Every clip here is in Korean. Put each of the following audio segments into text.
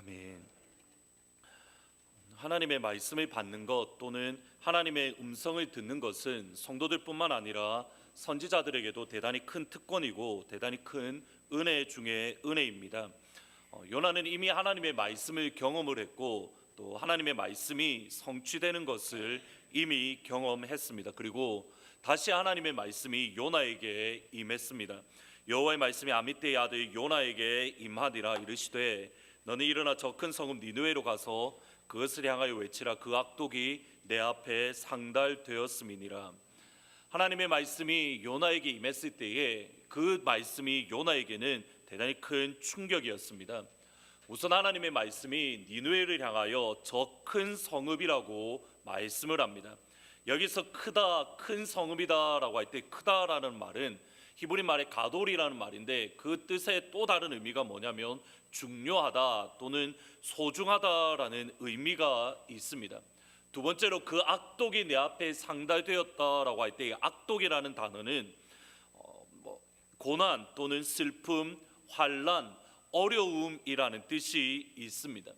아멘. 하나님의 말씀을 받는 것 또는 하나님의 음성을 듣는 것은 성도들뿐만 아니라 선지자들에게도 대단히 큰 특권이고 대단히 큰 은혜 중에 은혜입니다. 요나는 이미 하나님의 말씀을 경험을 했고 또 하나님의 말씀이 성취되는 것을 이미 경험했습니다. 그리고 다시 하나님의 말씀이 요나에게 임했습니다. 여호와의 말씀이 아미떼의 아들 요나에게 임하니라. 이르시되 너는 일어나 저 큰 성읍 니느웨로 가서 그것을 향하여 외치라. 그 악독이 내 앞에 상달되었음이니라. 하나님의 말씀이 요나에게 임했을 때에 그 말씀이 요나에게는 대단히 큰 충격이었습니다. 우선 하나님의 말씀이 니느웨를 향하여 저 큰 성읍이라고 말씀을 합니다. 여기서 크다, 큰 성읍이다 라고 할 때 크다라는 말은 히브리 말의 가돌이라는 말인데 그 뜻의 또 다른 의미가 뭐냐면 중요하다 또는 소중하다라는 의미가 있습니다. 두 번째로 그 악독이 내 앞에 상달되었다라고 할 때 악독이라는 단어는 고난 또는 슬픔, 환난, 어려움이라는 뜻이 있습니다.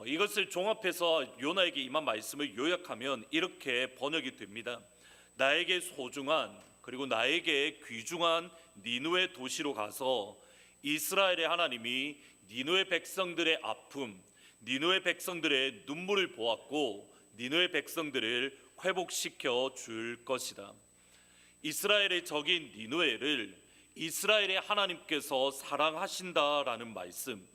이것을 종합해서 요나에게 임한 말씀을 요약하면 이렇게 번역이 됩니다. 나에게 소중한 그리고 나에게 귀중한 니느웨 도시로 가서 이스라엘의 하나님이 니느웨 백성들의 아픔, 니느웨 백성들의 눈물을 보았고 니느웨 백성들을 회복시켜 줄 것이다. 이스라엘의 적인 니느웨를 이스라엘의 하나님께서 사랑하신다라는 말씀,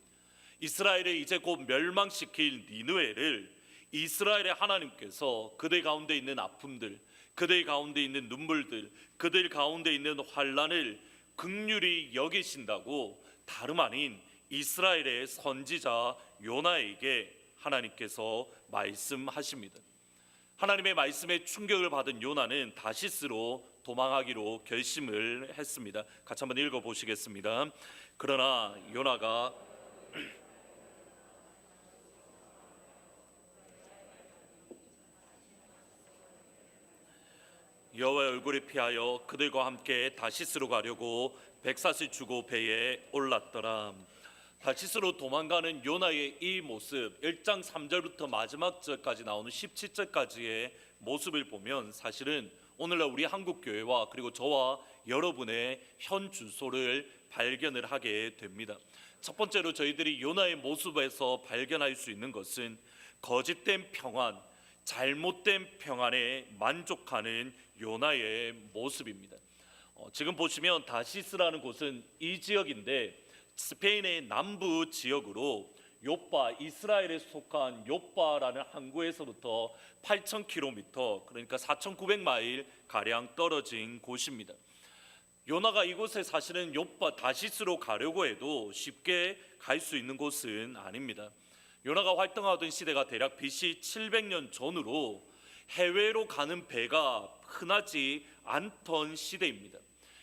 이스라엘을 이제 곧 멸망시킬 니느웨를 이스라엘의 하나님께서 그들 가운데 있는 아픔들, 그들 가운데 있는 눈물들, 그들 가운데 있는 환난을 긍휼히 여기신다고 다름 아닌 이스라엘의 선지자 요나에게 하나님께서 말씀하십니다. 하나님의 말씀에 충격을 받은 요나는 다시스로 도망하기로 결심을 했습니다. 같이 한번 읽어보시겠습니다. 그러나 요나가 여호와의 얼굴을 피하여 그들과 함께 다시스로 가려고 백삿을 주고 배에 올랐더라. 다시스로 도망가는 요나의 이 모습, 1장 3절부터 마지막 절까지 나오는 17절까지의 모습을 보면 사실은 오늘날 우리 한국교회와 그리고 저와 여러분의 현 주소를 발견을 하게 됩니다. 첫 번째로 저희들이 요나의 모습에서 발견할 수 있는 것은 거짓된 평안, 잘못된 평안에 만족하는 요나의 모습입니다. 지금 보시면 다시스라는 곳은 이 지역인데 스페인의 남부 지역으로 요빠, 이스라엘에 속한 요빠라는 항구에서부터 8,000km 그러니까 4,900마일 가량 떨어진 곳입니다. 요나가 이곳에 사실은 요빠 다시스로 가려고 해도 쉽게 갈 수 있는 곳은 아닙니다. 요나가 활동하던 시대가 대략 BC 700년 전으로 해외로 가는 배가 흔하지 않던 시대입니다.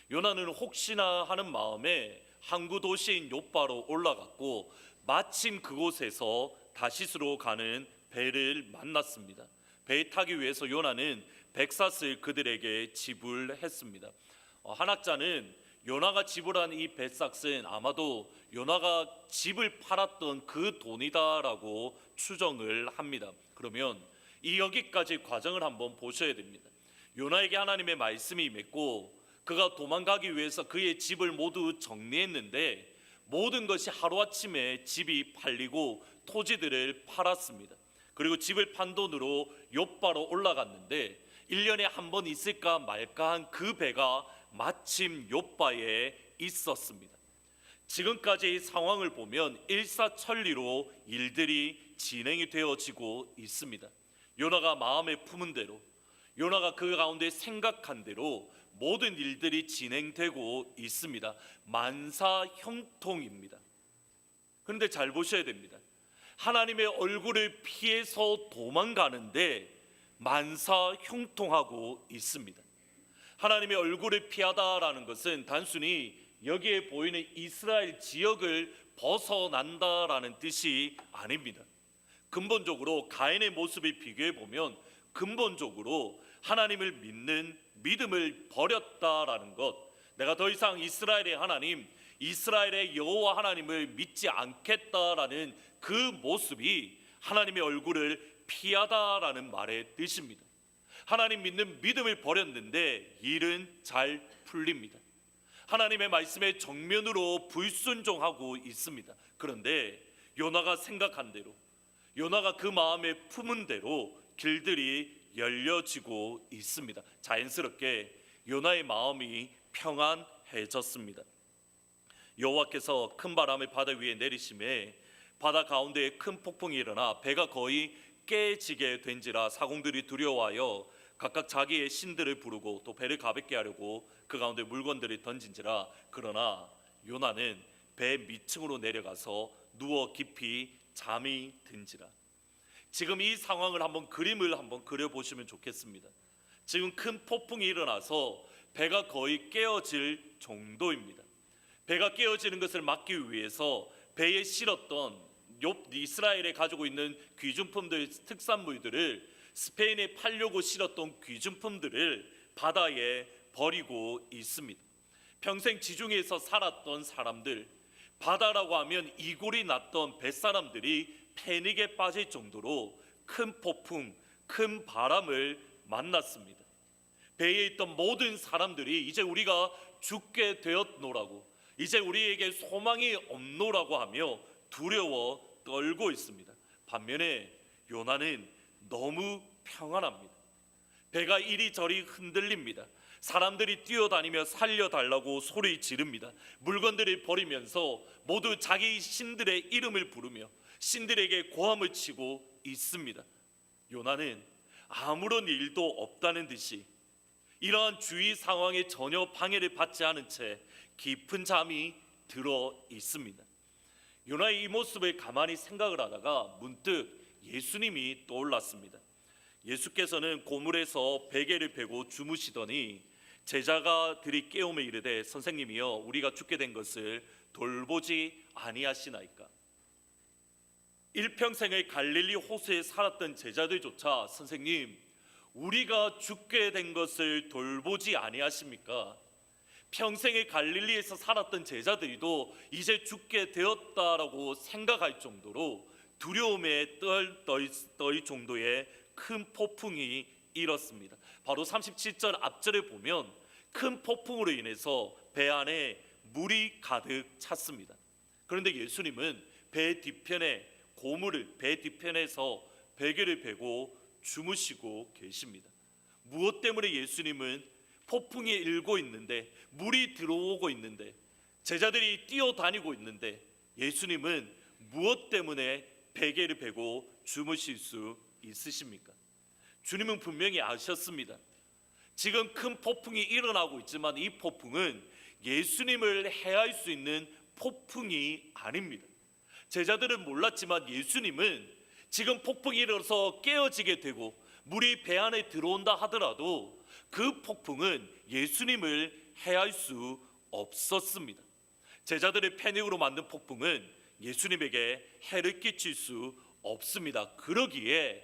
요나는 혹시나 하는 마음에 항구 도시인 요빠로 올라갔고 마침 그곳에서 다시스로 가는 배를 만났습니다. 배에 타기 위해서 요나는 백삿을 그들에게 지불했습니다. 한학자는 요나가 지불한 이 백삿은 아마도 요나가 집을 팔았던 그 돈이다라고 추정을 합니다. 그러면 이 여기까지 과정을 한번 보셔야 됩니다. 요나에게 하나님의 말씀이 임했고 그가 도망가기 위해서 그의 집을 모두 정리했는데 모든 것이 하루아침에 집이 팔리고 토지들을 팔았습니다. 그리고 집을 판 돈으로 요빠로 올라갔는데 1년에 한 번 있을까 말까 한 그 배가 마침 요빠에 있었습니다. 지금까지 이 상황을 보면 일사천리로 일들이 진행이 되어지고 있습니다. 요나가 마음에 품은 대로, 요나가 그 가운데 생각한 대로 모든 일들이 진행되고 있습니다. 만사형통입니다. 그런데 잘 보셔야 됩니다. 하나님의 얼굴을 피해서 도망가는데 만사형통하고 있습니다. 하나님의 얼굴을 피하다라는 것은 단순히 여기에 보이는 이스라엘 지역을 벗어난다라는 뜻이 아닙니다. 근본적으로 가인의 모습을 비교해 보면 근본적으로 하나님을 믿는 믿음을 버렸다라는 것, 내가 더 이상 이스라엘의 하나님 이스라엘의 여호와 하나님을 믿지 않겠다라는 그 모습이 하나님의 얼굴을 피하다라는 말의 뜻입니다. 하나님 믿는 믿음을 버렸는데 일은 잘 풀립니다. 하나님의 말씀에 정면으로 불순종하고 있습니다. 그런데 요나가 생각한 대로, 요나가 그 마음에 품은 대로 길들이 열려지고 있습니다. 자연스럽게 요나의 마음이 평안해졌습니다. 여호와께서 큰 바람을 바다 위에 내리심에 바다 가운데에 큰 폭풍이 일어나 배가 거의 깨지게 된지라 사공들이 두려워하여 각각 자기의 신들을 부르고 또 배를 가볍게 하려고 그 가운데 물건들을 던진지라. 그러나 요나는 배 밑층으로 내려가서 누워 깊이 잠이 든지라. 지금 이 상황을 그림을 한번 그려보시면 좋겠습니다. 지금 큰 폭풍이 일어나서 배가 거의 깨어질 정도입니다. 배가 깨어지는 것을 막기 위해서 배에 실었던 이스라엘에 가지고 있는 귀중품들, 특산물들을 스페인에 팔려고 실었던 귀중품들을 바다에 버리고 있습니다. 평생 지중해에서 살았던 사람들, 바다라고 하면 이골이 났던 뱃사람들이 패닉에 빠질 정도로 큰 폭풍, 큰 바람을 만났습니다. 배에 있던 모든 사람들이 이제 우리가 죽게 되었노라고, 이제 우리에게 소망이 없노라고 하며 두려워 떨고 있습니다. 반면에 요나는 너무 평안합니다. 배가 이리저리 흔들립니다. 사람들이 뛰어다니며 살려달라고 소리 지릅니다. 물건들을 버리면서 모두 자기 신들의 이름을 부르며 신들에게 고함을 치고 있습니다. 요나는 아무런 일도 없다는 듯이 이러한 주위 상황에 전혀 방해를 받지 않은 채 깊은 잠이 들어 있습니다. 요나의 이 모습을 가만히 생각을 하다가 문득 예수님이 떠올랐습니다. 예수께서는 고물에서 베개를 베고 주무시더니 제자가들이 깨우며 이르되 선생님이여 우리가 죽게 된 것을 돌보지 아니하시나이까. 일평생을 갈릴리 호수에 살았던 제자들조차 선생님 우리가 죽게 된 것을 돌보지 아니하십니까? 평생을 갈릴리에서 살았던 제자들도 이제 죽게 되었다라고 생각할 정도로 두려움에 떨 정도의 큰 폭풍이 일었습니다. 바로 37절 앞절에 보면 큰 폭풍으로 인해서 배 안에 물이 가득 찼습니다. 그런데 예수님은 배 뒤편에 배 뒤편에서 베개를 베고 주무시고 계십니다. 무엇 때문에 예수님은 폭풍이 일고 있는데 물이 들어오고 있는데 제자들이 뛰어다니고 있는데 예수님은 무엇 때문에 베개를 베고 주무실 수 있으십니까? 주님은 분명히 아셨습니다. 지금 큰 폭풍이 일어나고 있지만 이 폭풍은 예수님을 해할 수 있는 폭풍이 아닙니다. 제자들은 몰랐지만 예수님은 지금 폭풍이 일어서 깨어지게 되고 물이 배 안에 들어온다 하더라도 그 폭풍은 예수님을 해할 수 없었습니다. 제자들의 패닉으로 만든 폭풍은 예수님에게 해를 끼칠 수 없습니다. 그러기에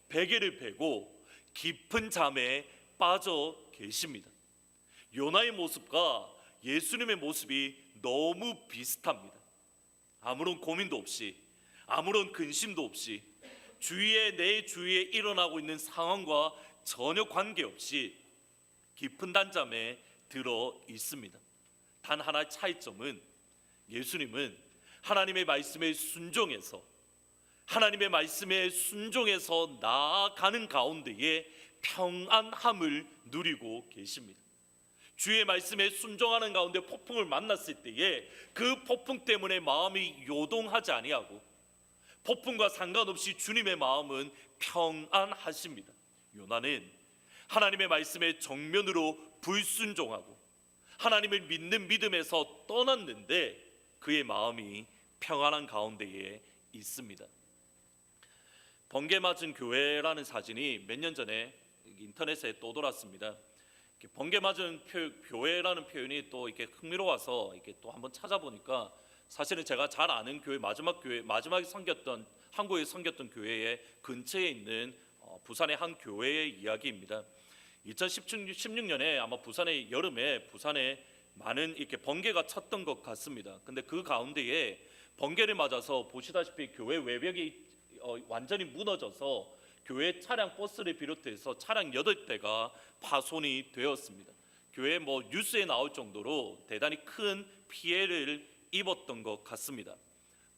베개를 베고 깊은 잠에 빠져 계십니다. 요나의 모습과 예수님의 모습이 너무 비슷합니다. 아무런 고민도 없이, 아무런 근심도 없이, 내 주위에 일어나고 있는 상황과 전혀 관계없이 깊은 단잠에 들어 있습니다. 단 하나의 차이점은 예수님은 하나님의 말씀에 순종해서 나아가는 가운데에 평안함을 누리고 계십니다. 주의 말씀에 순종하는 가운데 폭풍을 만났을 때에 그 폭풍 때문에 마음이 요동하지 아니하고 폭풍과 상관없이 주님의 마음은 평안하십니다. 요나는 하나님의 말씀에 정면으로 불순종하고 하나님을 믿는 믿음에서 떠났는데 그의 마음이 평안한 가운데에 있습니다. 번개 맞은 교회라는 사진이 몇 년 전에 인터넷에 또 돌았습니다. 번개 맞은 교회라는 표현이 또 이렇게 흥미로워서 이렇게 또 한번 찾아보니까 사실은 제가 잘 아는 교회 마지막에 섬겼던 한국에 섬겼던 교회의 근처에 있는 부산의 한 교회의 이야기입니다. 2016년에 아마 부산의 여름에 부산에 많은 이렇게 번개가 쳤던 것 같습니다. 근데 그 가운데에 번개를 맞아서 보시다시피 교회 외벽이 완전히 무너져서 교회 차량 버스를 비롯해서 차량 8대가 파손이 되었습니다. 교회 뉴스에 나올 정도로 대단히 큰 피해를 입었던 것 같습니다.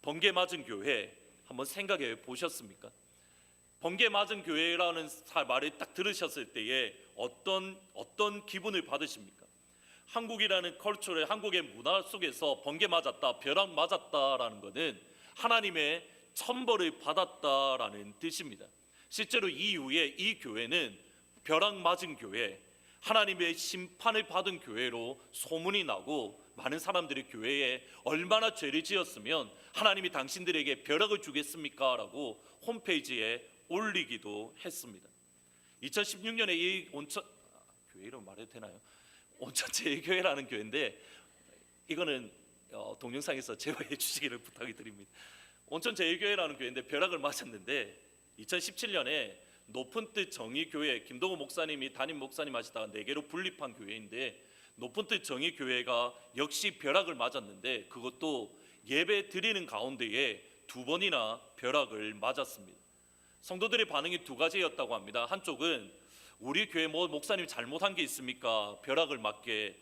번개 맞은 교회 한번 생각해 보셨습니까? 번개 맞은 교회라는 말을 딱 들으셨을 때에 어떤 기분을 받으십니까? 한국이라는 컬처의 한국의 문화 속에서 번개 맞았다, 벼락 맞았다라는 것은 하나님의 천벌을 받았다라는 뜻입니다. 실제로 이후에 이 교회는 벼락 맞은 교회, 하나님의 심판을 받은 교회로 소문이 나고 많은 사람들이 교회에 얼마나 죄를 지었으면 하나님이 당신들에게 벼락을 주겠습니까? 라고 홈페이지에 올리기도 했습니다. 2016년에 이 교회 이름 말해도 되나요? 온천제일교회라는 교회인데 이거는 동영상에서 제어해 주시기를 부탁이 드립니다. 온천제일교회라는 교회인데 벼락을 맞았는데 2017년에 높은 뜻 정의교회 김동호 목사님이 담임 목사님 하시다가 4개로 분립한 교회인데 높은 뜻 정의교회가 역시 벼락을 맞았는데 그것도 예배 드리는 가운데에 2번이나 벼락을 맞았습니다. 성도들의 반응이 2가지였다고 합니다. 한쪽은 우리 교회 목사님 잘못한 게 있습니까? 벼락을 맞게.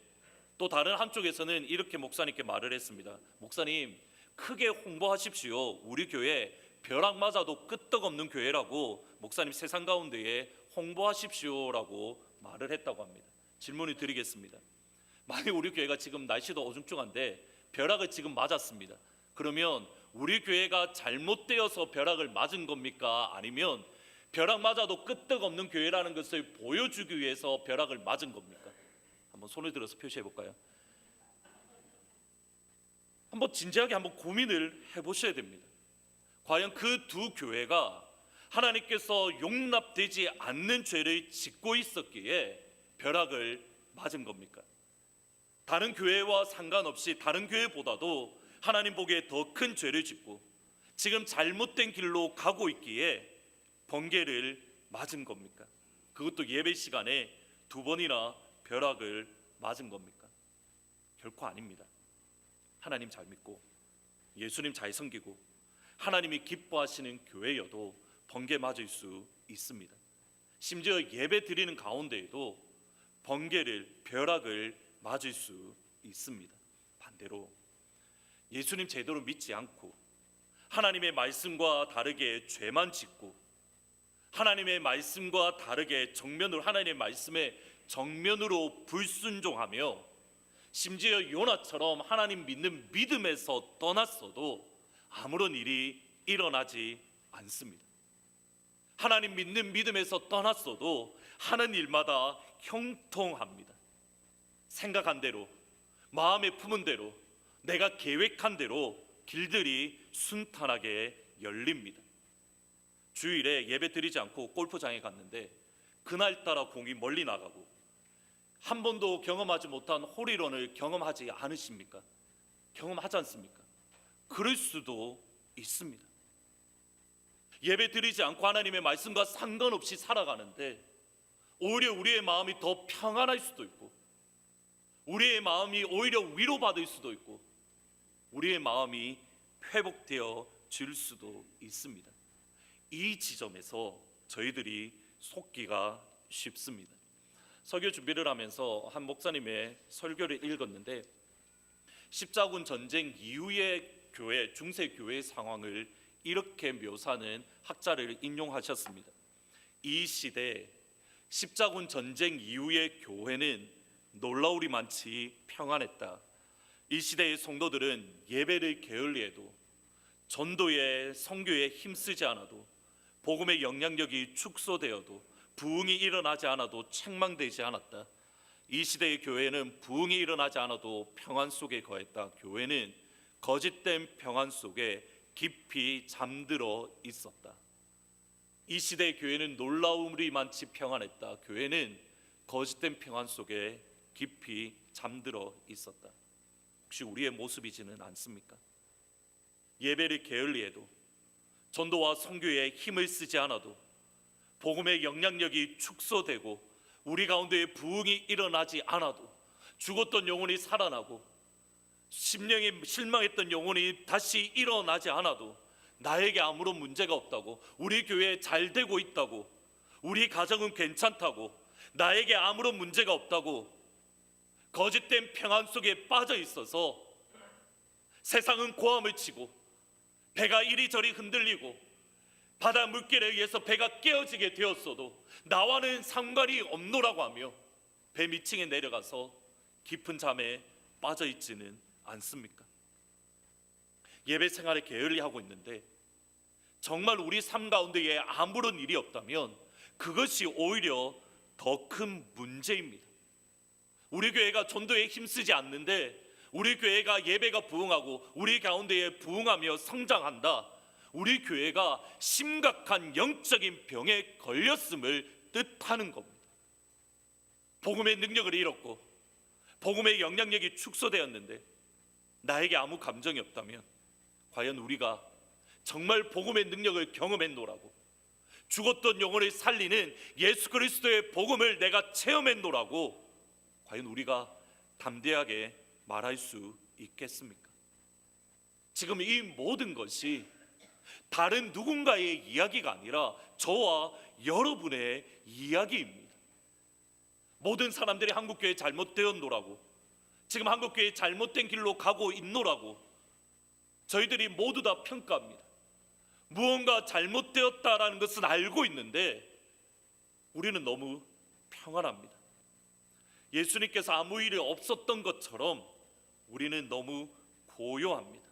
또 다른 한쪽에서는 이렇게 목사님께 말을 했습니다. 목사님 크게 홍보하십시오. 우리 교회 벼락 맞아도 끄떡없는 교회라고 목사님 세상 가운데에 홍보하십시오라고 말을 했다고 합니다. 질문을 드리겠습니다. 만약 우리 교회가 지금 날씨도 어중중한데 벼락을 지금 맞았습니다. 그러면 우리 교회가 잘못되어서 벼락을 맞은 겁니까? 아니면 벼락 맞아도 끄떡없는 교회라는 것을 보여주기 위해서 벼락을 맞은 겁니까? 한번 손을 들어서 표시해 볼까요? 한번 진지하게 한번 고민을 해보셔야 됩니다. 과연 그 2 교회가 하나님께서 용납되지 않는 죄를 짓고 있었기에 벼락을 맞은 겁니까? 다른 교회와 상관없이 다른 교회보다도 하나님 보기에 더 큰 죄를 짓고 지금 잘못된 길로 가고 있기에 번개를 맞은 겁니까? 그것도 예배 시간에 2번이나 벼락을 맞은 겁니까? 결코 아닙니다. 하나님 잘 믿고 예수님 잘 섬기고 하나님이 기뻐하시는 교회여도 번개 맞을 수 있습니다. 심지어 예배 드리는 가운데에도 벼락을 맞을 수 있습니다. 반대로 예수님 제대로 믿지 않고 하나님의 말씀과 다르게 죄만 짓고 하나님의 말씀과 다르게 하나님의 말씀에 정면으로 불순종하며 심지어 요나처럼 하나님 믿는 믿음에서 떠났어도 아무런 일이 일어나지 않습니다. 하나님 믿는 믿음에서 떠났어도 하는 일마다 형통합니다. 생각한 대로, 마음에 품은 대로, 내가 계획한 대로 길들이 순탄하게 열립니다. 주일에 예배 드리지 않고 골프장에 갔는데 그날따라 공이 멀리 나가고 한 번도 경험하지 못한 홀이런을 경험하지 않으십니까? 경험하지 않습니까? 그럴 수도 있습니다. 예배 드리지 않고 하나님의 말씀과 상관없이 살아가는데 오히려 우리의 마음이 더 평안할 수도 있고 우리의 마음이 오히려 위로받을 수도 있고 우리의 마음이 회복되어 질 수도 있습니다. 이 지점에서 저희들이 속기가 쉽습니다. 설교 준비를 하면서 한 목사님의 설교를 읽었는데 십자군 전쟁 이후의 교회, 중세 교회의 상황을 이렇게 묘사하는 학자를 인용하셨습니다. 이 시대 십자군 전쟁 이후의 교회는 놀라우리만치 평안했다. 이 시대의 성도들은 예배를 게을리해도 전도에 선교에 힘쓰지 않아도 복음의 영향력이 축소되어도 부흥이 일어나지 않아도 책망되지 않았다. 이 시대의 교회는 부흥이 일어나지 않아도 평안 속에 거했다. 교회는 거짓된 평안 속에 깊이 잠들어 있었다. 이 시대의 교회는 놀라움이만치 평안했다. 교회는 거짓된 평안 속에 깊이 잠들어 있었다. 혹시 우리의 모습이지는 않습니까? 예배를 게을리해도 전도와 선교에 힘을 쓰지 않아도 복음의 영향력이 축소되고 우리 가운데 부흥이 일어나지 않아도 죽었던 영혼이 살아나고 심령이 실망했던 영혼이 다시 일어나지 않아도 나에게 아무런 문제가 없다고, 우리 교회 잘 되고 있다고, 우리 가정은 괜찮다고, 나에게 아무런 문제가 없다고 거짓된 평안 속에 빠져 있어서 세상은 고함을 치고 배가 이리저리 흔들리고 바다 물결에 의해서 배가 깨어지게 되었어도 나와는 상관이 없노라고 하며 배 밑층에 내려가서 깊은 잠에 빠져 있지는 않습니까? 예배 생활에 게을리하고 있는데 정말 우리 삶 가운데에 아무런 일이 없다면 그것이 오히려 더 큰 문제입니다. 우리 교회가 전도에 힘쓰지 않는데 우리 교회가 예배가 부흥하고 우리 가운데에 부흥하며 성장한다, 우리 교회가 심각한 영적인 병에 걸렸음을 뜻하는 겁니다. 복음의 능력을 잃었고 복음의 영향력이 축소되었는데 나에게 아무 감정이 없다면 과연 우리가 정말 복음의 능력을 경험했노라고, 죽었던 영혼을 살리는 예수 그리스도의 복음을 내가 체험했노라고 과연 우리가 담대하게 말할 수 있겠습니까? 지금 이 모든 것이 다른 누군가의 이야기가 아니라 저와 여러분의 이야기입니다. 모든 사람들이 한국교회 잘못되었노라고, 지금 한국교회 잘못된 길로 가고 있노라고 저희들이 모두 다 평가합니다. 무언가 잘못되었다라는 것은 알고 있는데 우리는 너무 평안합니다. 예수님께서 아무 일이 없었던 것처럼 우리는 너무 고요합니다.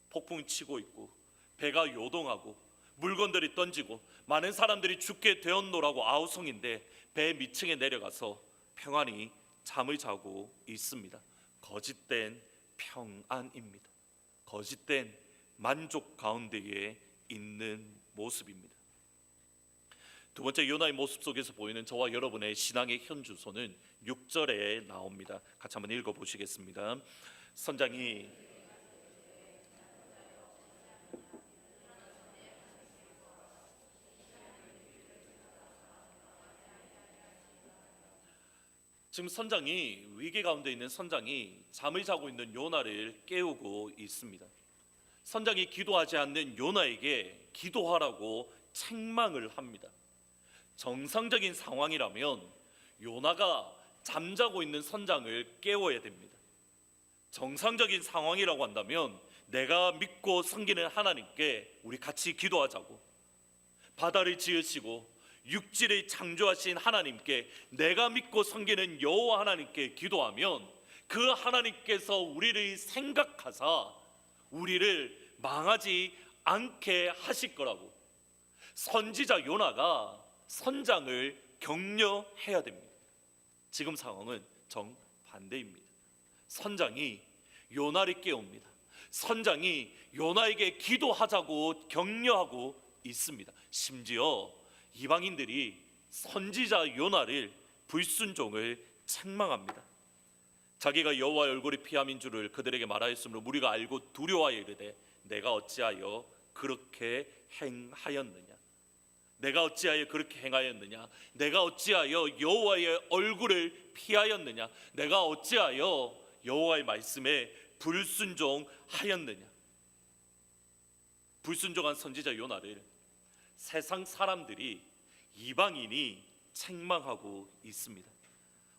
폭풍이 치고 있고 배가 요동하고 물건들이 던지고 많은 사람들이 죽게 되었노라고 아우성인데 배 밑층에 내려가서 평안히 잠을 자고 있습니다. 거짓된 평안입니다. 거짓된 만족 가운데에 있는 모습입니다. 두 번째, 요나의 모습 속에서 보이는 저와 여러분의 신앙의 현주소는 6절에 나옵니다. 같이 한번 읽어보시겠습니다. 선장이 지금 선장이, 위기 가운데 있는 선장이 잠을 자고 있는 요나를 깨우고 있습니다. 선장이 기도하지 않는 요나에게 기도하라고 책망을 합니다. 정상적인 상황이라면 요나가 잠자고 있는 선장을 깨워야 됩니다. 정상적인 상황이라고 한다면 내가 믿고 섬기는 하나님께 우리 같이 기도하자고, 바다를 지으시고 육지를 창조하신 하나님께, 내가 믿고 섬기는 여호와 하나님께 기도하면 그 하나님께서 우리를 생각하사 우리를 망하지 않게 하실 거라고 선지자 요나가 선장을 격려해야 됩니다. 지금 상황은 정반대입니다. 선장이 요나를 깨웁니다. 선장이 요나에게 기도하자고 격려하고 있습니다. 심지어 이방인들이 선지자 요나를 불순종을 책망합니다. 자기가 여호와의 얼굴이 피함인 줄을 그들에게 말하였으므로 무리가 알고 두려워하여 이르되 내가 어찌하여 그렇게 행하였느냐, 내가 어찌하여 그렇게 행하였느냐, 내가 어찌하여 여호와의 얼굴을 피하였느냐, 내가 어찌하여 여호와의 말씀에 불순종하였느냐. 불순종한 선지자 요나를 세상 사람들이, 이방인이 책망하고 있습니다.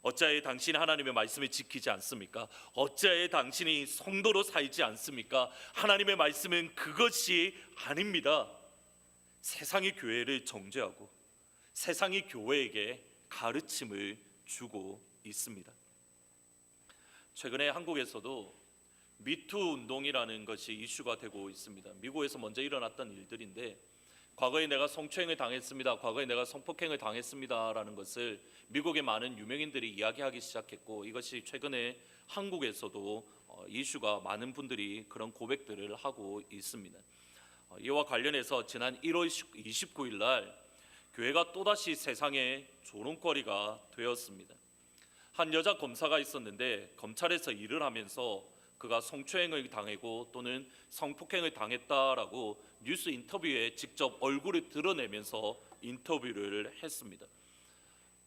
어찌하여 당신이 하나님의 말씀을 지키지 않습니까? 어찌하여 당신이 성도로 살지 않습니까? 하나님의 말씀은 그것이 아닙니다. 세상이 교회를 정죄하고 세상이 교회에게 가르침을 주고 있습니다. 최근에 한국에서도 미투 운동이라는 것이 이슈가 되고 있습니다. 미국에서 먼저 일어났던 일들인데, 과거에 내가 성추행을 당했습니다, 과거에 내가 성폭행을 당했습니다라는 것을 미국의 많은 유명인들이 이야기하기 시작했고, 이것이 최근에 한국에서도 이슈가, 많은 분들이 그런 고백들을 하고 있습니다. 이와 관련해서 지난 1월 29일 날 교회가 또다시 세상의 조롱거리가 되었습니다. 한 여자 검사가 있었는데 검찰에서 일을 하면서 그가 성추행을 당하고 또는 성폭행을 당했다라고 뉴스 인터뷰에 직접 얼굴을 드러내면서 인터뷰를 했습니다.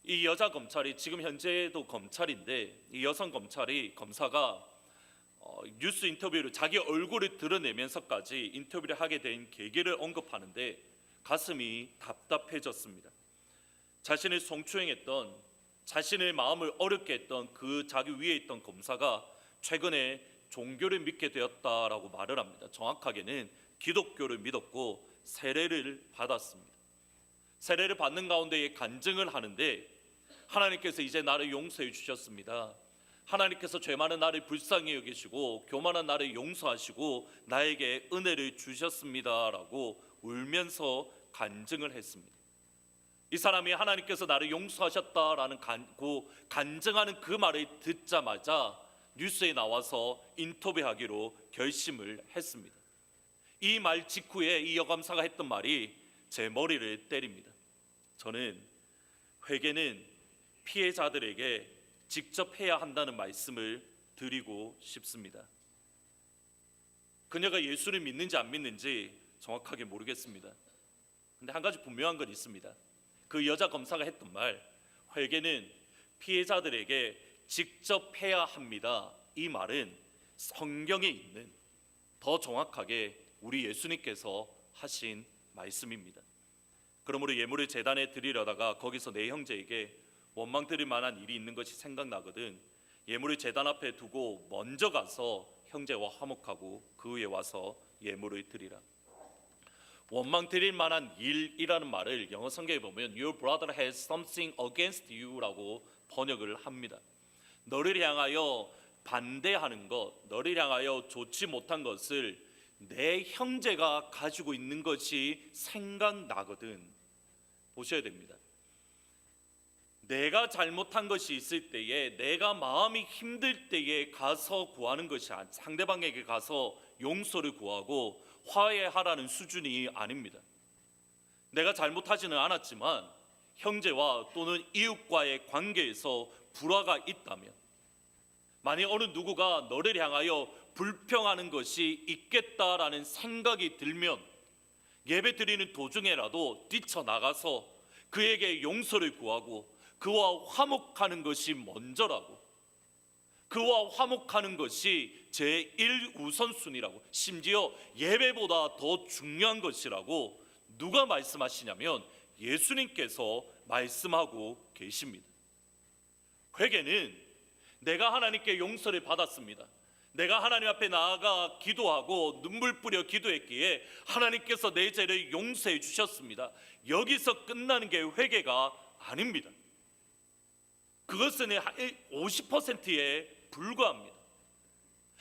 이 여자 검찰이 지금 현재도 검찰인데, 이 여성 검사가 뉴스 인터뷰를 자기 얼굴을 드러내면서까지 인터뷰를 하게 된 계기를 언급하는데 가슴이 답답해졌습니다. 자신을 성추행했던, 자신의 마음을 어렵게 했던 그 자기 위에 있던 검사가 최근에 종교를 믿게 되었다라고 말을 합니다. 정확하게는 기독교를 믿었고 세례를 받았습니다. 세례를 받는 가운데에 간증을 하는데, 하나님께서 이제 나를 용서해 주셨습니다. 하나님께서 죄 많은 나를 불쌍히 여기시고 교만한 나를 용서하시고 나에게 은혜를 주셨습니다라고 울면서 간증을 했습니다. 이 사람이 하나님께서 나를 용서하셨다라는 간증하는 그 말을 듣자마자 뉴스에 나와서 인터뷰하기로 결심을 했습니다. 이 말 직후에 이 여검사가 했던 말이 제 머리를 때립니다. 저는 회개는 피해자들에게 직접 해야 한다는 말씀을 드리고 싶습니다. 그녀가 예수를 믿는지 안 믿는지 정확하게 모르겠습니다. 근데 한 가지 분명한 건 있습니다. 그 여자 검사가 했던 말, 회개는 피해자들에게 직접 해야 합니다. 이 말은 성경에 있는, 더 정확하게 우리 예수님께서 하신 말씀입니다. 그러므로 예물을 제단에 드리려다가 거기서 내 형제에게 원망 드릴 만한 일이 있는 것이 생각나거든 예물을 제단 앞에 두고 먼저 가서 형제와 화목하고 그 후에 와서 예물을 드리라. 원망 드릴 만한 일이라는 말을 영어 성경에 보면 Your brother has something against you라고 번역을 합니다. 너를 향하여 반대하는 것, 너를 향하여 좋지 못한 것을 내 형제가 가지고 있는 것이 생각나거든. 보셔야 됩니다. 내가 잘못한 것이 있을 때에, 내가 마음이 힘들 때에 가서 구하는 것이 상대방에게 가서 용서를 구하고 화해하라는 수준이 아닙니다. 내가 잘못하지는 않았지만 형제와 또는 이웃과의 관계에서 불화가 있다면, 만약 어느 누구가 너를 향하여 불평하는 것이 있겠다라는 생각이 들면 예배 드리는 도중에라도 뛰쳐나가서 그에게 용서를 구하고 그와 화목하는 것이 먼저라고, 그와 화목하는 것이 제1우선순위라고, 심지어 예배보다 더 중요한 것이라고 누가 말씀하시냐면 예수님께서 말씀하고 계십니다. 회개는 내가 하나님께 용서를 받았습니다. 내가 하나님 앞에 나아가 기도하고 눈물 뿌려 기도했기에 하나님께서 내 죄를 용서해 주셨습니다. 여기서 끝나는 게 회개가 아닙니다. 그것은 50%에 불과합니다.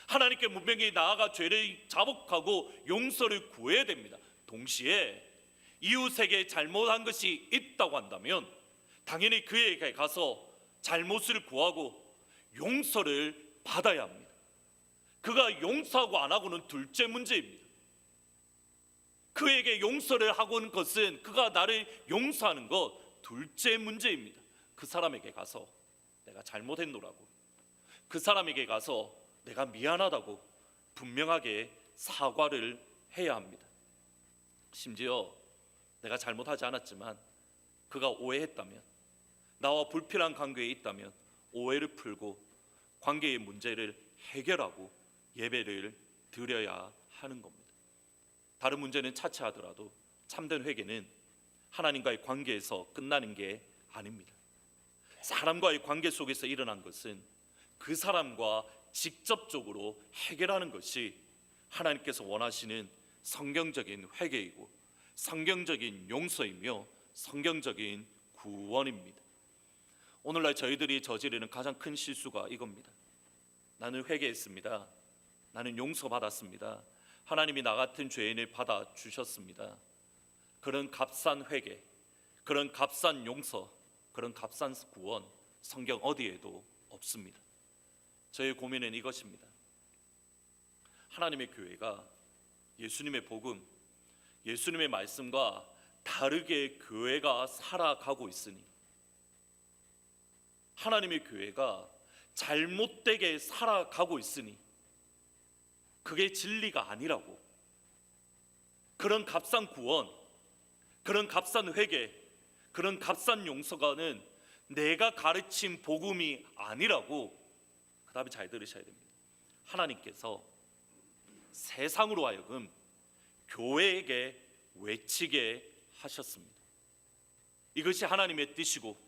하나님께 분명히 나아가 죄를 자복하고 용서를 구해야 됩니다. 동시에 이웃에게 잘못한 것이 있다고 한다면 당연히 그에게 가서 잘못을 구하고 용서를 받아야 합니다. 그가 용서하고 안 하고는 둘째 문제입니다. 그에게 용서를 하고는 것은 그가 나를 용서하는 것 둘째 문제입니다. 그 사람에게 가서 내가 잘못했노라고, 그 사람에게 가서 내가 미안하다고 분명하게 사과를 해야 합니다. 심지어 내가 잘못하지 않았지만 그가 오해했다면, 나와 불필요한 관계에 있다면 오해를 풀고 관계의 문제를 해결하고 예배를 드려야 하는 겁니다. 다른 문제는 차치하더라도 참된 회개는 하나님과의 관계에서 끝나는 게 아닙니다. 사람과의 관계 속에서 일어난 것은 그 사람과 직접적으로 해결하는 것이 하나님께서 원하시는 성경적인 회개이고 성경적인 용서이며 성경적인 구원입니다. 오늘날 저희들이 저지르는 가장 큰 실수가 이겁니다. 나는 회개했습니다. 나는 용서받았습니다. 하나님이 나 같은 죄인을 받아주셨습니다. 그런 값싼 회개, 그런 값싼 용서, 그런 값싼 구원 성경 어디에도 없습니다. 저의 고민은 이것입니다. 하나님의 교회가 예수님의 복음, 예수님의 말씀과 다르게 교회가 살아가고 있으니, 하나님의 교회가 잘못되게 살아가고 있으니 그게 진리가 아니라고, 그런 값싼 구원, 그런 값싼 회개, 그런 값싼 용서가는 내가 가르친 복음이 아니라고. 그 다음에 잘 들으셔야 됩니다. 하나님께서 세상으로 하여금 교회에게 외치게 하셨습니다. 이것이 하나님의 뜻이고,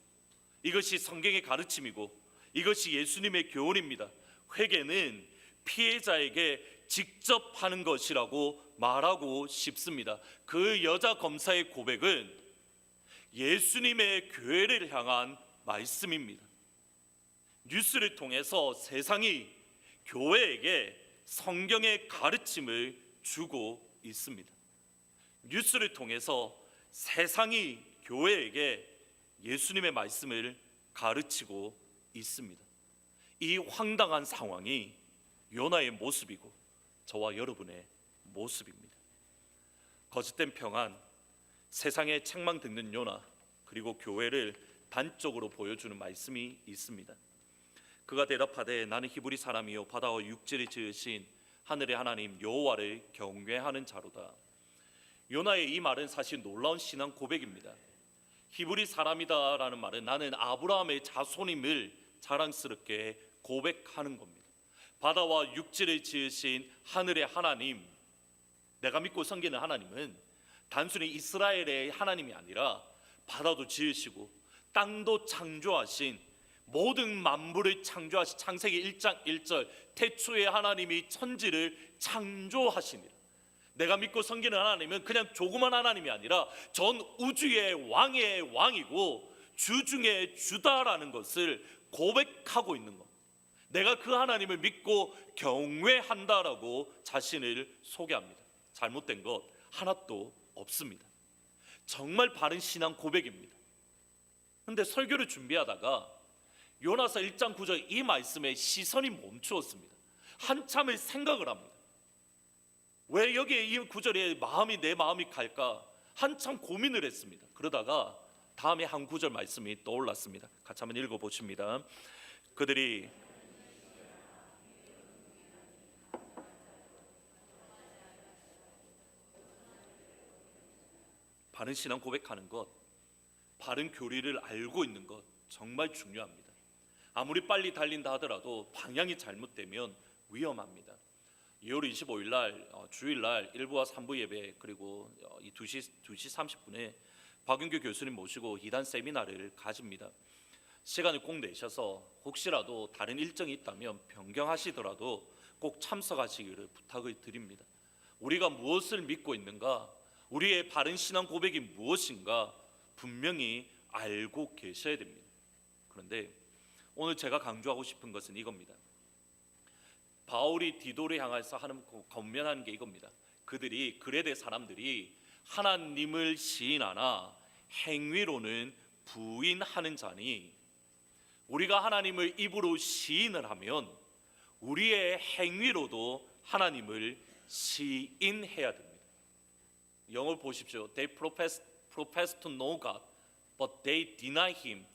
이것이 성경의 가르침이고, 이것이 예수님의 교훈입니다. 회개는 피해자에게 직접 하는 것이라고 말하고 싶습니다. 그 여자 검사의 고백은 예수님의 교회를 향한 말씀입니다. 뉴스를 통해서 세상이 교회에게 성경의 가르침을 주고 있습니다. 뉴스를 통해서 세상이 교회에게 예수님의 말씀을 가르치고 있습니다. 이 황당한 상황이 요나의 모습이고 저와 여러분의 모습입니다. 거짓된 평안, 세상에 책망 듣는 요나, 그리고 교회를 단적으로 보여주는 말씀이 있습니다. 그가 대답하되 나는 히브리 사람이요 바다와 육지를 지으신 하늘의 하나님 여호와를 경외하는 자로다. 요나의 이 말은 사실 놀라운 신앙 고백입니다. 히브리 사람이다라는 말은 나는 아브라함의 자손임을 자랑스럽게 고백하는 겁니다. 바다와 육지를 지으신 하늘의 하나님, 내가 믿고 섬기는 하나님은 단순히 이스라엘의 하나님이 아니라 바다도 지으시고 땅도 창조하신, 모든 만물을 창조하신, 창세기 1장 1절 태초에 하나님이 천지를 창조하시니라. 내가 믿고 섬기는 하나님은 그냥 조그만 하나님이 아니라 전 우주의 왕의 왕이고 주 중에 주다라는 것을 고백하고 있는 것. 내가 그 하나님을 믿고 경외한다라고 자신을 소개합니다. 잘못된 것 하나도 없습니다. 정말 바른 신앙 고백입니다. 그런데 설교를 준비하다가 요나서 1장 9절 이 말씀에 시선이 멈추었습니다. 한참을 생각을 합니다. 왜 여기에 이 구절에 내 마음이 갈까? 한참 고민을 했습니다. 그러다가 다음에 한 구절 말씀이 떠올랐습니다. 같이 한번 읽어보십니다. 그들이 바른 신앙 고백하는 것, 바른 교리를 알고 있는 것 정말 중요합니다. 아무리 빨리 달린다 하더라도 방향이 잘못되면 위험합니다. 2월 25일 날 주일날 1부와 3부 예배, 그리고 2시 30분에 박윤규 교수님 모시고 이단 세미나를 가집니다. 시간을 꼭 내셔서 혹시라도 다른 일정이 있다면 변경하시더라도 꼭 참석하시기를 부탁을 드립니다. 우리가 무엇을 믿고 있는가, 우리의 바른 신앙 고백이 무엇인가 분명히 알고 계셔야 됩니다. 그런데 오늘 제가 강조하고 싶은 것은 이겁니다. 바울이 디도를 향해서 권면하는 게 이겁니다. 그들이, 그레데 사람들이 하나님을 시인하나 행위로는 부인하는 자니, 우리가 하나님을 입으로 시인을 하면 우리의 행위로도 하나님을 시인해야 됩니다. 영어 보십시오. They profess to know God, but they deny Him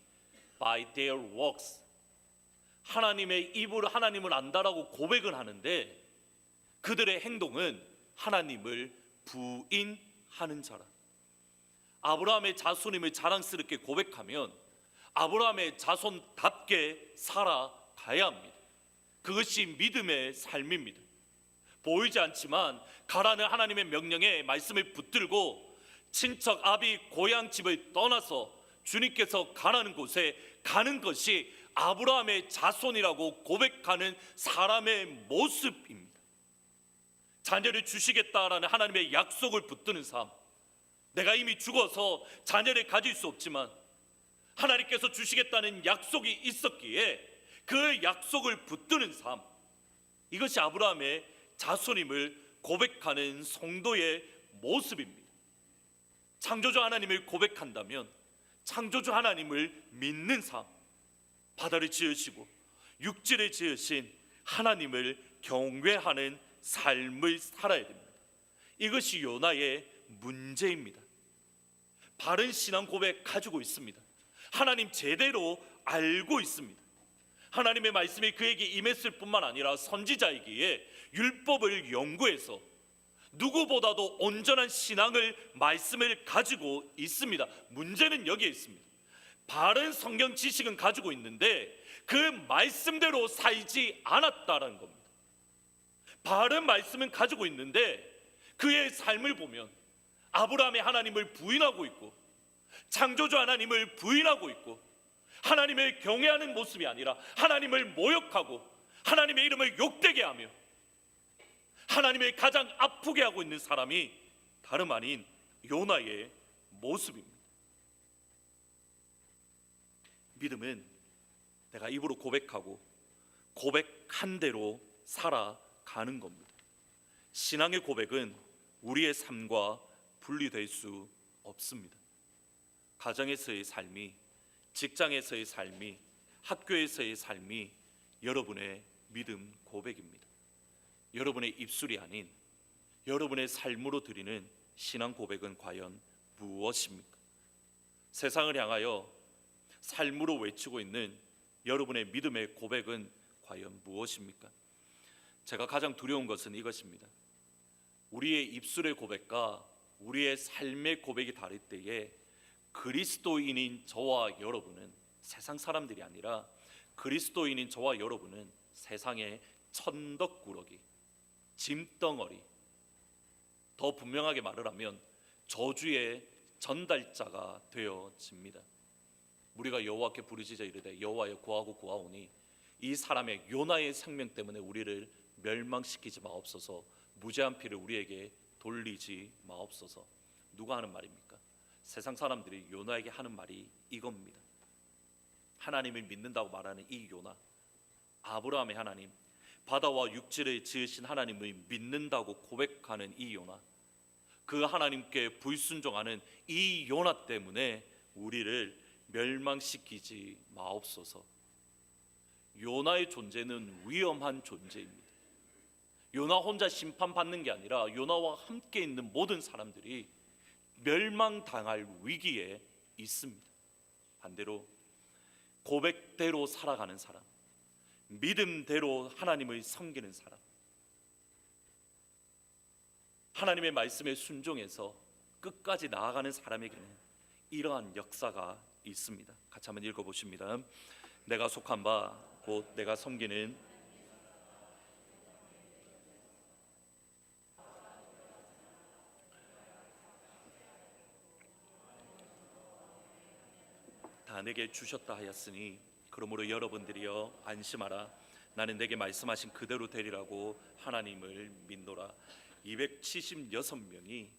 by their works. 하나님의 입으로 하나님을 안다라고 고백을 하는데 그들의 행동은 하나님을 부인하는 자라. 아브라함의 자손임을 자랑스럽게 고백하면 아브라함의 자손답게 살아가야 합니다. 그것이 믿음의 삶입니다. 보이지 않지만 가라는 하나님의 명령에 말씀을 붙들고 친척 아비 고향 집을 떠나서 주님께서 가라는 곳에 가는 것이 아브라함의 자손이라고 고백하는 사람의 모습입니다. 자녀를 주시겠다라는 하나님의 약속을 붙드는 삶. 내가 이미 죽어서 자녀를 가질 수 없지만 하나님께서 주시겠다는 약속이 있었기에 그 약속을 붙드는 삶. 이것이 아브라함의 자손임을 고백하는 성도의 모습입니다. 창조주 하나님을 고백한다면 창조주 하나님을 믿는 삶, 바다를 지으시고 육지를 지으신 하나님을 경외하는 삶을 살아야 됩니다. 이것이 요나의 문제입니다. 바른 신앙 고백 가지고 있습니다. 하나님 제대로 알고 있습니다. 하나님의 말씀이 그에게 임했을 뿐만 아니라 선지자이기에 율법을 연구해서 누구보다도 온전한 신앙을, 말씀을 가지고 있습니다. 문제는 여기에 있습니다. 바른 성경 지식은 가지고 있는데 그 말씀대로 살지 않았다라는 겁니다. 바른 말씀은 가지고 있는데 그의 삶을 보면 아브라함의 하나님을 부인하고 있고 창조주 하나님을 부인하고 있고 하나님을 경외하는 모습이 아니라 하나님을 모욕하고 하나님의 이름을 욕되게 하며 하나님을 가장 아프게 하고 있는 사람이 다름 아닌 요나의 모습입니다. 믿음은 내가 입으로 고백하고 고백한 대로 살아가는 겁니다. 신앙의 고백은 우리의 삶과 분리될 수 없습니다. 가정에서의 삶이, 직장에서의 삶이, 학교에서의 삶이 여러분의 믿음 고백입니다. 여러분의 입술이 아닌 여러분의 삶으로 드리는 신앙 고백은 과연 무엇입니까? 세상을 향하여 삶으로 외치고 있는 여러분의 믿음의 고백은 과연 무엇입니까? 제가 가장 두려운 것은 이것입니다. 우리의 입술의 고백과 우리의 삶의 고백이 다를 때에 그리스도인인 저와 여러분은, 세상 사람들이 아니라 그리스도인인 저와 여러분은 세상의 천덕꾸러기, 짐덩어리, 더 분명하게 말을 하면 저주의 전달자가 되어집니다. 우리가 여호와께 부르짖어 이르되 여호와여 구하고 구하오니 이 사람의 요나의 생명 때문에 우리를 멸망시키지 마옵소서, 무죄한 피를 우리에게 돌리지 마옵소서. 누가 하는 말입니까? 세상 사람들이 요나에게 하는 말이 이겁니다. 하나님을 믿는다고 말하는 이 요나, 아브라함의 하나님, 바다와 육지를 지으신 하나님을 믿는다고 고백하는 이 요나, 그 하나님께 불순종하는 이 요나 때문에 우리를 멸망시키지 마옵소서. 요나의 존재는 위험한 존재입니다. 요나 혼자 심판받는 게 아니라 요나와 함께 있는 모든 사람들이 멸망당할 위기에 있습니다. 반대로 고백대로 살아가는 사람, 믿음대로 하나님을 섬기는 사람, 하나님의 말씀에 순종해서 끝까지 나아가는 사람에게는 이러한 역사가 있습니다. 같이 한번 읽어보십니다. 내가 속한 바 곧 내가 섬기는 다 내게 주셨다 하였으니 그러므로 여러분들이여 안심하라. 나는 내게 말씀하신 그대로 되리라고 하나님을 믿노라. 276명이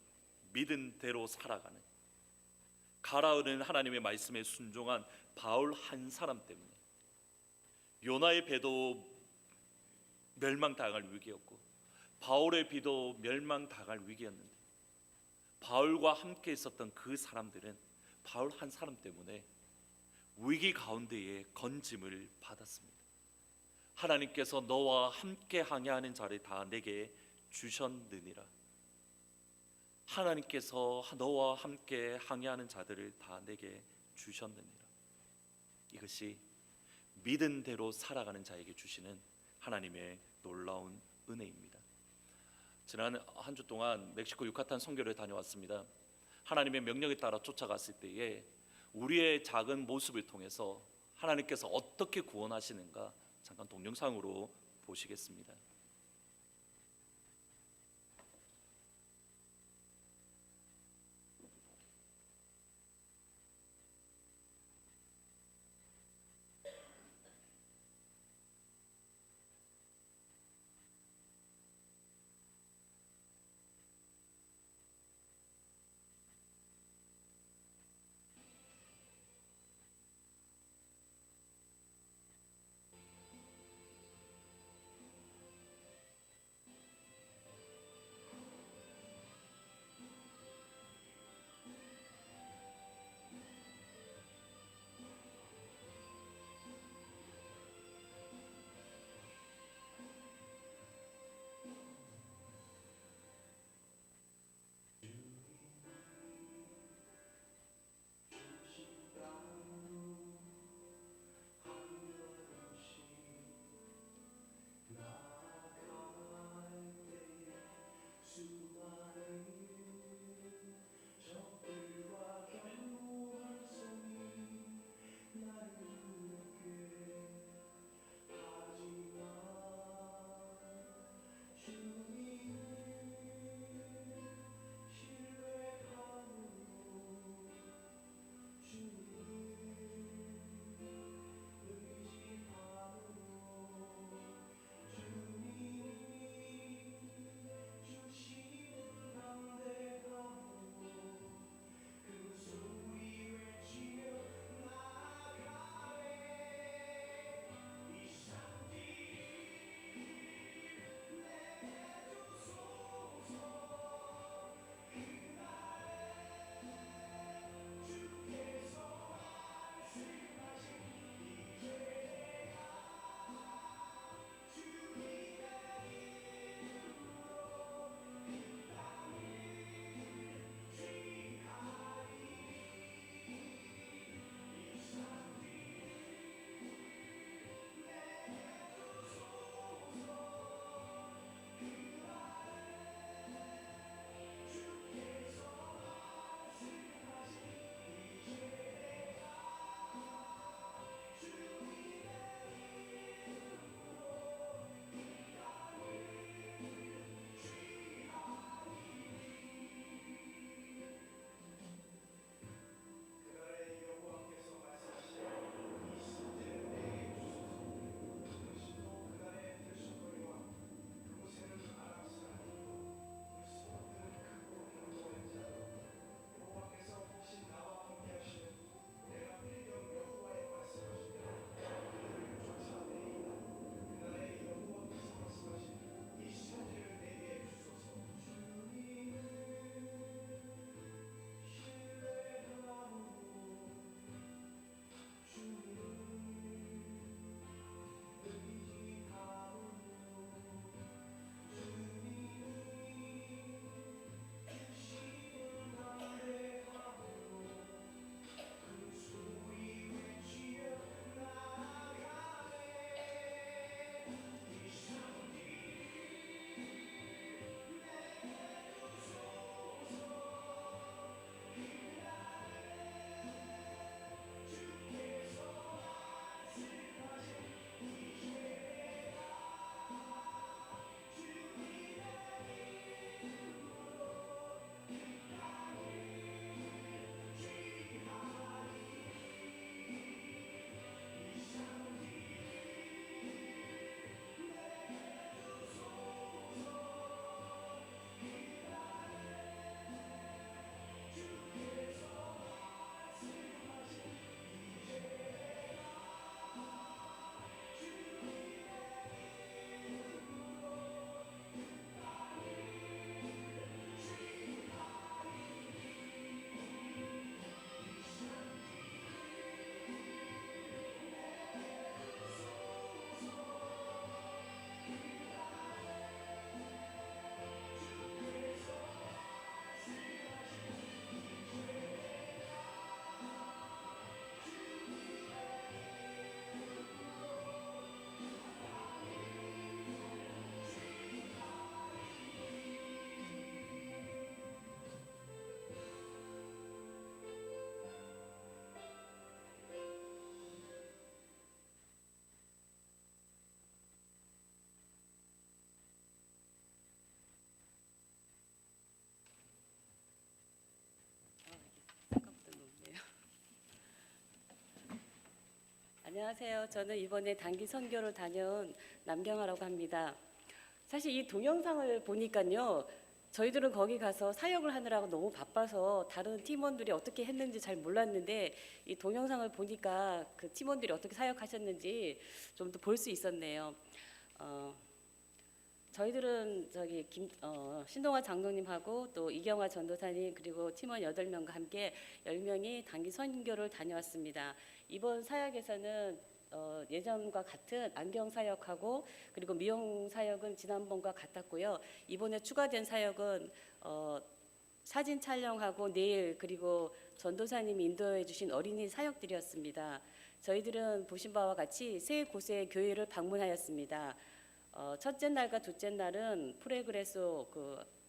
믿은 대로 살아가는, 가라앉은 하나님의 말씀에 순종한 바울 한 사람 때문에 요나의 배도 멸망당할 위기였고 바울의 비도 멸망당할 위기였는데 바울과 함께 있었던 그 사람들은 바울 한 사람 때문에 위기 가운데에 건짐을 받았습니다. 하나님께서 너와 함께 항해하는 자를 다 내게 주셨느니라. 하나님께서 너와 함께 항해하는 자들을 다 내게 주셨느니라. 이것이 믿은 대로 살아가는 자에게 주시는 하나님의 놀라운 은혜입니다. 지난 한 주 동안 멕시코 유카탄 선교를 다녀왔습니다. 하나님의 명령에 따라 쫓아갔을 때에 우리의 작은 모습을 통해서 하나님께서 어떻게 구원하시는가 잠깐 동영상으로 보시겠습니다. 안녕하세요. 저는 이번에 단기 선교를 다녀온 남경아라고 합니다. 사실 이 동영상을 보니까요, 저희들은 거기 가서 사역을 하느라고 너무 바빠서 다른 팀원들이 어떻게 했는지 잘 몰랐는데 이 동영상을 보니까 그 팀원들이 어떻게 사역하셨는지 좀 더 볼 수 있었네요. 어, 저희들은 신동아 장로님하고 또 이경화 전도사님 그리고 팀원 8명과 함께 10명이 단기 선교를 다녀왔습니다. 이번 사역에서는 예전과 같은 안경 사역하고 그리고 미용 사역은 지난번과 같았고요. 이번에 추가된 사역은 사진 촬영하고 내일 그리고 전도사님이 인도해 주신 어린이 사역들이었습니다. 저희들은 보신 바와 같이 세 곳의 교회를 방문하였습니다. 첫째 날과 둘째 날은 프레그레소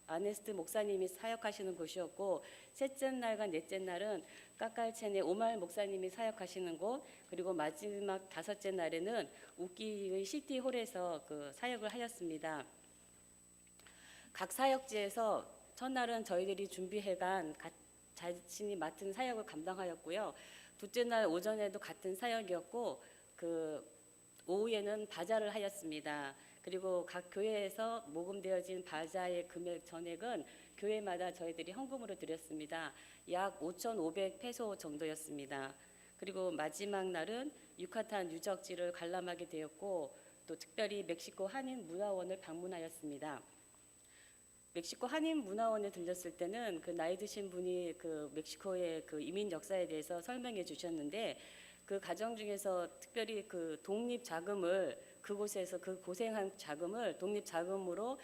아네스트 목사님이 사역하시는 곳이었고, 셋째 날과 넷째 날은 까깔첸의 오말 목사님이 사역하시는 곳, 그리고 마지막 다섯째 날에는 우기의 시티홀에서 사역을 하였습니다. 각 사역지에서 첫날은 저희들이 준비해간 자신이 맡은 사역을 감당하였고요. 둘째 날 오전에도 같은 사역이었고 오후에는 바자를 하였습니다. 그리고 각 교회에서 모금되어진 바자의 금액 전액은 교회마다 저희들이 헌금으로 드렸습니다. 약 5,500페소 정도였습니다. 그리고 마지막 날은 유카탄 유적지를 관람하게 되었고 또 특별히 멕시코 한인 문화원을 방문하였습니다. 멕시코 한인 문화원에 들렸을 때는 나이 드신 분이 멕시코의 이민 역사에 대해서 설명해 주셨는데 그 가정 중에서 특별히 독립 자금을 그곳에서 고생한 자금을 독립 자금으로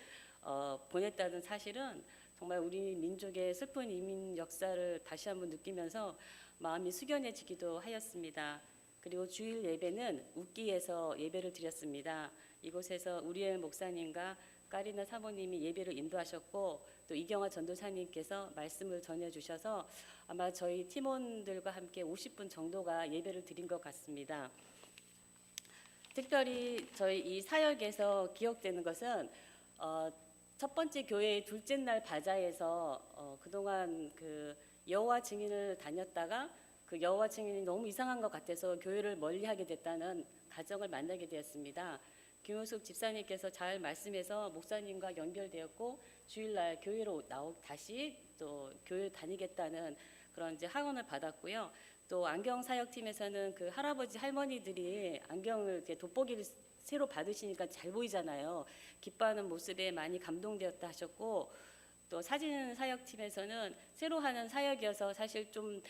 보냈다는 사실은 정말 우리 민족의 슬픈 이민 역사를 다시 한번 느끼면서 마음이 숙연해지기도 하였습니다. 그리고 주일 예배는 우기에서 예배를 드렸습니다. 이곳에서 우리엘 목사님과 까리나 사모님이 예배를 인도하셨고 또 이경화 전도사님께서 말씀을 전해주셔서 아마 저희 팀원들과 함께 50분 정도가 예배를 드린 것 같습니다. 특별히 저희 이 사역에서 기억되는 것은 첫 번째 교회의 둘째 날 바자에서 그동안 여호와 증인을 다녔다가 여호와 증인이 너무 이상한 것 같아서 교회를 멀리하게 됐다는 가정을 만나게 되었습니다. 김효숙 집사님께서 잘 말씀해서 목사님과 연결되었고 주일날 교회로 다시 또 교회 다니겠다는 그런 항언을 받았고요. 또 안경 사역팀에서는 할아버지 할머니들이 안경을 돋보기를 새로 받으시니까 잘 보이잖아요. 기뻐하는 모습에 많이 감동되었다 하셨고 또 사진 사역팀에서는 새로 하는 사역이어서 사실 좀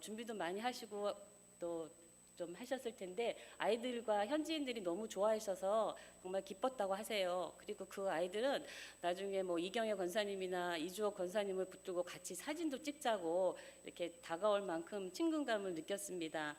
준비도 많이 하시고 또 좀 하셨을 텐데 아이들과 현지인들이 너무 좋아하셔서 정말 기뻤다고 하세요. 그리고 그 아이들은 나중에 이경혜 권사님이나 이주옥 권사님을 붙들고 같이 사진도 찍자고 이렇게 다가올 만큼 친근감을 느꼈습니다.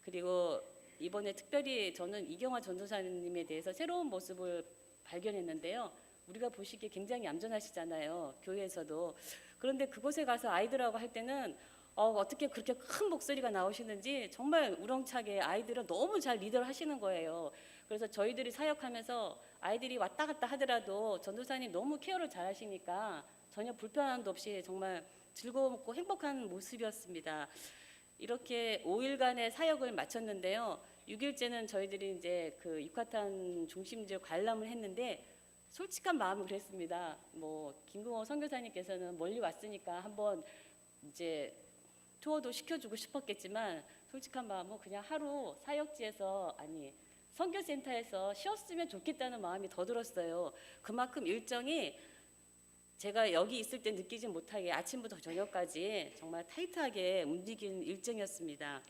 그리고 이번에 특별히 저는 이경화 전도사님에 대해서 새로운 모습을 발견했는데요. 우리가 보시기에 굉장히 얌전하시잖아요. 교회에서도. 그런데 그곳에 가서 아이들하고 할 때는 어떻게 그렇게 큰 목소리가 나오시는지 정말 우렁차게 아이들은 너무 잘 리더를 하시는 거예요. 그래서 저희들이 사역하면서 아이들이 왔다 갔다 하더라도 전도사님 너무 케어를 잘 하시니까 전혀 불편함도 없이 정말 즐거웠고 행복한 모습이었습니다. 이렇게 5일간의 사역을 마쳤는데요. 6일째는 저희들이 이제 유카탄 중심지를 관람을 했는데 솔직한 마음은 그랬습니다. 김금호 선교사님께서는 멀리 왔으니까 한번 이제 투어도 시켜주고 싶었겠지만 솔직한 마음은 그냥 하루 사역지에서 선교센터에서 쉬었으면 좋겠다는 마음이 더 들었어요. 그만큼 일정이 제가 여기 있을 때 느끼지 못하게 아침부터 저녁까지 정말 타이트하게 움직이는 일정이었습니다.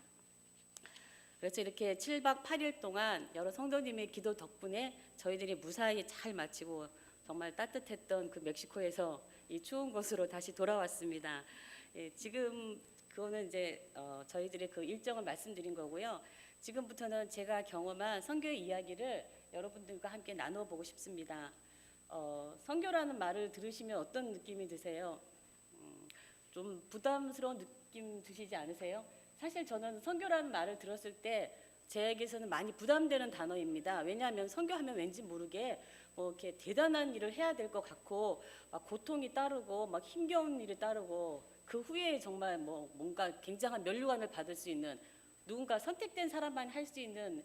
그래서 이렇게 7박 8일 동안 여러 성도님의 기도 덕분에 저희들이 무사히 잘 마치고 정말 따뜻했던 멕시코에서 이 추운 곳으로 다시 돌아왔습니다. 지금 그거는 이제 저희들의 일정을 말씀드린 거고요. 지금부터는 제가 경험한 선교의 이야기를 여러분들과 함께 나누어 보고 싶습니다. 선교라는 말을 들으시면 어떤 느낌이 드세요? 좀 부담스러운 느낌 드시지 않으세요? 사실 저는 선교라는 말을 들었을 때 제에게서는 많이 부담되는 단어입니다. 왜냐하면 선교하면 왠지 모르게 이렇게 대단한 일을 해야 될 것 같고 막 고통이 따르고 막 힘겨운 일이 따르고 그 후에 정말 뭔가 굉장한 면류관을 받을 수 있는 누군가 선택된 사람만 할 수 있는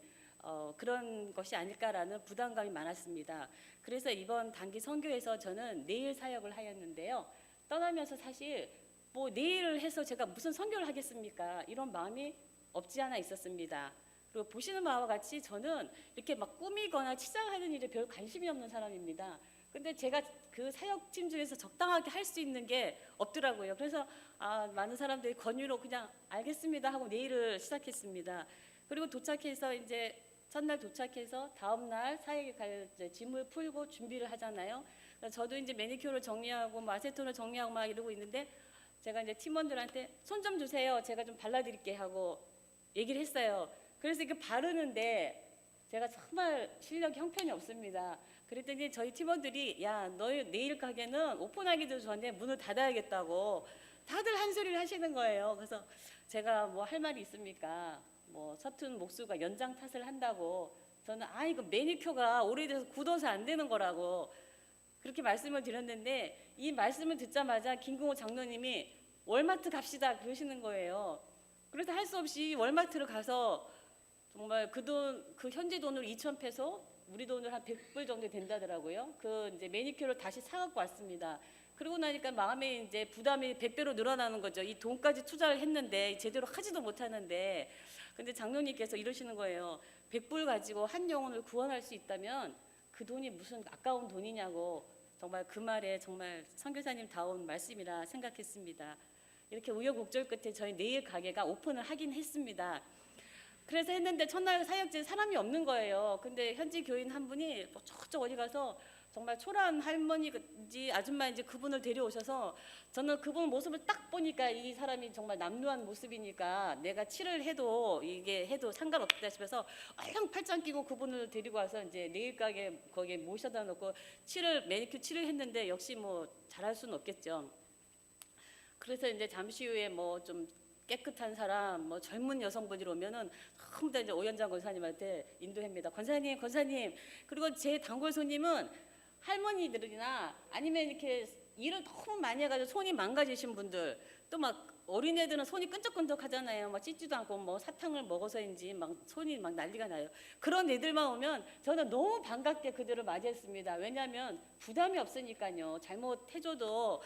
그런 것이 아닐까라는 부담감이 많았습니다. 그래서 이번 단기 선교에서 저는 내일 사역을 하였는데요. 떠나면서 사실 뭐 내일을 해서 제가 무슨 선교를 하겠습니까? 이런 마음이 없지 않아 있었습니다. 그리고 보시는 바와 같이 저는 이렇게 막 꾸미거나 치장하는 일에 별 관심이 없는 사람입니다. 근데 제가 그 사역팀 중에서 적당하게 할 수 있는 게 없더라고요. 그래서 많은 사람들이 권유로 그냥 알겠습니다 하고 내일을 시작했습니다. 그리고 도착해서 이제 첫날 도착해서 다음날 사역에 갈 짐을 풀고 준비를 하잖아요. 그래서 저도 이제 매니큐어를 정리하고 아세톤을 정리하고 막 이러고 있는데 제가 이제 팀원들한테 손 좀 주세요. 제가 좀 발라드릴게 하고 얘기를 했어요. 그래서 이렇게 바르는데 제가 정말 실력이 형편이 없습니다. 그랬더니 저희 팀원들이 야, 너희 내일 가게는 오픈하기도 전에 문을 닫아야겠다고 다들 한 소리를 하시는 거예요. 그래서 제가 뭐 할 말이 있습니까? 뭐 서툰 목수가 연장 탓을 한다고 저는 이거 매니큐어가 오래돼서 굳어서 안 되는 거라고 그렇게 말씀을 드렸는데 이 말씀을 듣자마자 김궁호 장로님이 월마트 갑시다 그러시는 거예요. 그래서 할 수 없이 월마트를 가서 정말 그 현지 돈으로 2,000페소, 우리 돈으로 한 100불 정도 된다더라고요. 그 이제 매니큐어를 다시 사갖고 왔습니다. 그러고 나니까 마음에 이제 부담이 100배로 늘어나는 거죠. 이 돈까지 투자를 했는데 제대로 하지도 못하는데, 근데 장로님께서 이러시는 거예요. 100불 가지고 한 영혼을 구원할 수 있다면 그 돈이 무슨 아까운 돈이냐고. 정말 그 말에 정말 선교사님 다운 말씀이라 생각했습니다. 이렇게 우여곡절 끝에 저희 내일 가게가 오픈을 하긴 했습니다. 그래서 했는데 첫날 사역지에 사람이 없는 거예요. 근데 현지 교인 한 분이 뭐 저쪽 어디 가서 정말 초라한 할머니인지 아줌마인지 그분을 데려오셔서 저는 그분 모습을 딱 보니까 이 사람이 정말 남루한 모습이니까 내가 칠을 해도 이게 해도 상관없다 싶어서 얼른 팔짱 끼고 그분을 데리고 와서 이제 네일 가게 거기에 모셔다 놓고 매니큐어 칠을 했는데 역시 뭐 잘할 수는 없겠죠. 그래서 이제 잠시 후에 뭐 좀 깨끗한 사람, 뭐 젊은 여성분이 오면은 전부 다 이제 오현장 권사님한테 인도합니다. 권사님. 그리고 제 단골 손님은 할머니들이나 아니면 이렇게 일을 너무 많이 해가지고 손이 망가지신 분들, 또 막 어린애들은 손이 끈적끈적하잖아요. 막 찢지도 않고 뭐 사탕을 먹어서인지 막 손이 막 난리가 나요. 그런 애들만 오면 저는 너무 반갑게 그들을 맞이했습니다. 왜냐하면 부담이 없으니까요. 잘못해줘도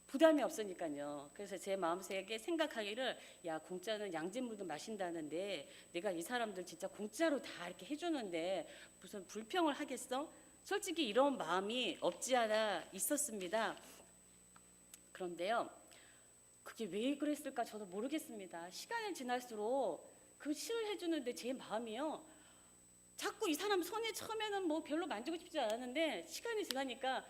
부담이 없으니까요. 그래서 제 마음속에 생각하기를 야, 공짜는 양진물도 마신다는데 내가 이 사람들 진짜 공짜로 다 이렇게 해주는데 무슨 불평을 하겠어? 솔직히 이런 마음이 없지 않아 있었습니다. 그런데요, 그게 왜 그랬을까 저도 모르겠습니다. 시간이 지날수록 그 칠을 해주는데 제 마음이요, 자꾸 이 사람 손이 처음에는 뭐 별로 만지고 싶지 않았는데 시간이 지나니까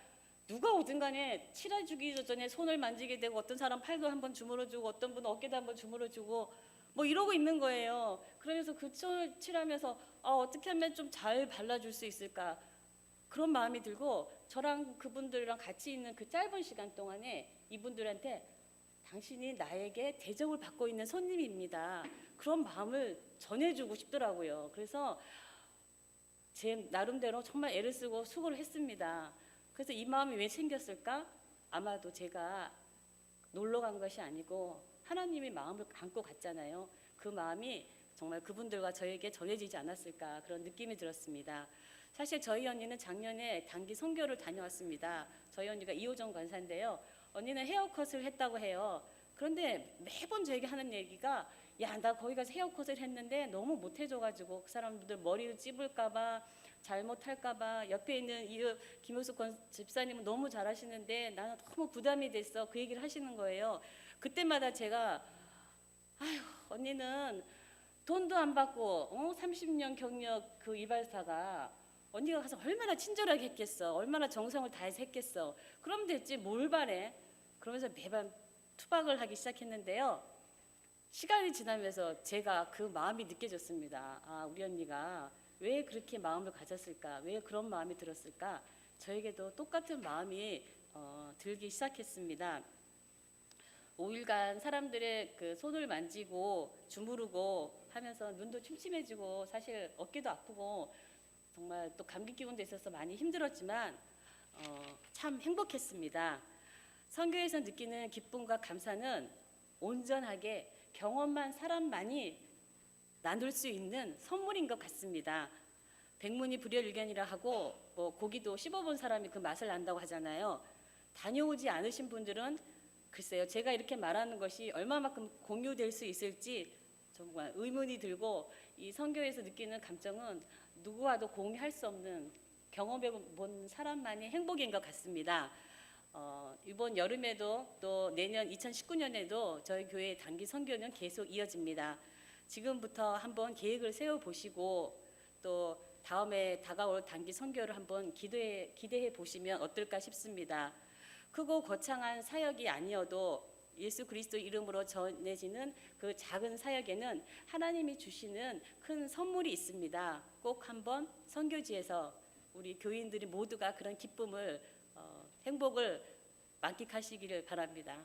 누가 오든 간에 칠해주기 전에 손을 만지게 되고 어떤 사람 팔도 한번 주물러주고 어떤 분은 어깨도 한번 주물러주고 뭐 이러고 있는 거예요. 그러면서 그 손을 칠하면서 어떻게 하면 좀 잘 발라줄 수 있을까 그런 마음이 들고 저랑 그분들이랑 같이 있는 그 짧은 시간 동안에 이분들한테 당신이 나에게 대접을 받고 있는 손님입니다. 그런 마음을 전해주고 싶더라고요. 그래서 제 나름대로 정말 애를 쓰고 수고를 했습니다. 그래서 이 마음이 왜 생겼을까? 아마도 제가 놀러 간 것이 아니고 하나님의 마음을 안고 갔잖아요. 그 마음이 정말 그분들과 저에게 전해지지 않았을까 그런 느낌이 들었습니다. 사실 저희 언니는 작년에 단기 선교를 다녀왔습니다. 저희 언니가 이호정 권사인데요. 언니는 헤어컷을 했다고 해요. 그런데 매번 저에게 하는 얘기가 야, 나 거기 가서 헤어컷을 했는데 너무 못해줘가지고 그 사람들 머리를 찝을까봐 잘못할까봐 옆에 있는 김효숙 집사님은 너무 잘하시는데 나는 너무 부담이 됐어. 그 얘기를 하시는 거예요. 그때마다 제가 아휴, 언니는 돈도 안 받고 30년 경력 그 이발사가 언니가 가서 얼마나 친절하게 했겠어. 얼마나 정성을 다해서 했겠어. 그럼 됐지 뭘 바래. 그러면서 매번 투박을 하기 시작했는데요. 시간이 지나면서 제가 그 마음이 느껴졌습니다. 우리 언니가 왜 그렇게 마음을 가졌을까? 왜 그런 마음이 들었을까? 저에게도 똑같은 마음이 들기 시작했습니다. 5일간 사람들의 그 손을 만지고 주무르고 하면서 눈도 침침해지고 사실 어깨도 아프고 정말 또 감기 기운도 있어서 많이 힘들었지만 참 행복했습니다. 선교에서 느끼는 기쁨과 감사는 온전하게 경험한 사람만이 나눌 수 있는 선물인 것 같습니다. 백문이 불여일견이라 하고 뭐 고기도 씹어본 사람이 그 맛을 안다고 하잖아요. 다녀오지 않으신 분들은 글쎄요, 제가 이렇게 말하는 것이 얼마만큼 공유될 수 있을지 정말 의문이 들고, 이 선교에서 느끼는 감정은 누구와도 공유할 수 없는, 경험해 본 사람만이 행복인 것 같습니다. 이번 여름에도 또 내년 2019년에도 저희 교회 단기 선교는 계속 이어집니다. 지금부터 한번 계획을 세워보시고 또 다음에 다가올 단기 선교를 한번 기대해 보시면 어떨까 싶습니다. 크고 거창한 사역이 아니어도 예수 그리스도 이름으로 전해지는 그 작은 사역에는 하나님이 주시는 큰 선물이 있습니다. 꼭 한번 선교지에서 우리 교인들이 모두가 그런 기쁨을 행복을 만끽하시기를 바랍니다.